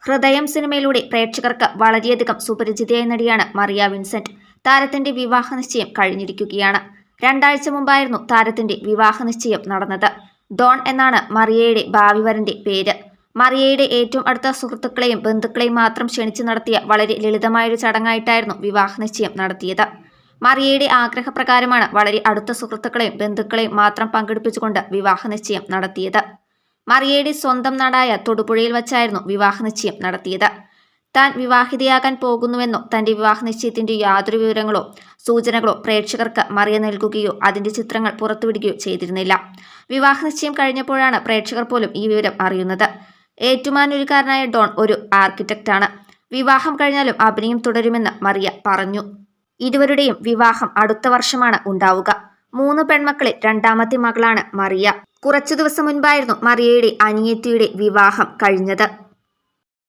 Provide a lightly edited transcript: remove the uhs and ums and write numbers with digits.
ഹൃദയം സിനിമയിലൂടെ പ്രേക്ഷകർക്ക് വളരെയധികം സുപരിചിതയായ നടിയാണ് മറിയ വിൻസെന്റ്. താരത്തിന്റെ വിവാഹ നിശ്ചയം കഴിഞ്ഞിരിക്കുകയാണ്. 2 ആഴ്ച മുമ്പായിരുന്നു താരത്തിന്റെ വിവാഹ നിശ്ചയം നടന്നത്. ഡോൺ എന്നാണ് മറിയയുടെ ഭാവി വരന്റെ പേര്. മറിയയുടെ ഏറ്റവും അടുത്ത സുഹൃത്തുക്കളെയും ബന്ധുക്കളെയും മാത്രം ക്ഷണിച്ച് നടത്തിയ വളരെ ലളിതമായൊരു ചടങ്ങായിട്ടായിരുന്നു വിവാഹ നിശ്ചയം നടത്തിയത്. മറിയയുടെ ആഗ്രഹപ്രകാരമാണ് വളരെ അടുത്ത സുഹൃത്തുക്കളെയും ബന്ധുക്കളെയും മാത്രം പങ്കെടുപ്പിച്ചുകൊണ്ട് വിവാഹ നിശ്ചയം നടത്തിയത്. മറിയയുടെ സ്വന്തം നാടായ തൊടുപുഴയിൽ വച്ചായിരുന്നു വിവാഹ നിശ്ചയം നടത്തിയത്. താൻ വിവാഹിതയാകാൻ പോകുന്നുവെന്നോ തന്റെ വിവാഹ നിശ്ചയത്തിന്റെ യാതൊരു വിവരങ്ങളോ സൂചനകളോ പ്രേക്ഷകർക്ക് മറിയ നൽകുകയോ അതിന്റെ ചിത്രങ്ങൾ പുറത്തുവിടുകയോ ചെയ്തിരുന്നില്ല. വിവാഹ നിശ്ചയം കഴിഞ്ഞപ്പോഴാണ് പ്രേക്ഷകർ പോലും ഈ വിവരം അറിയുന്നത്. ഏറ്റുമാനൂരുകാരനായ ഡോൺ ഒരു ആർക്കിടെക്റ്റാണ്. വിവാഹം കഴിഞ്ഞാലും അഭിനയം തുടരുമെന്ന് മറിയ പറഞ്ഞു. ഇരുവരുടെയും വിവാഹം അടുത്ത വർഷമാണ് ഉണ്ടാവുക. 3 പെൺമക്കളിൽ 2ാമത്തെ മകളാണ് മറിയ. കുറച്ചു ദിവസം മുൻപായിരുന്നു മറിയയുടെ അനിയത്തിയുടെ വിവാഹം കഴിഞ്ഞത്.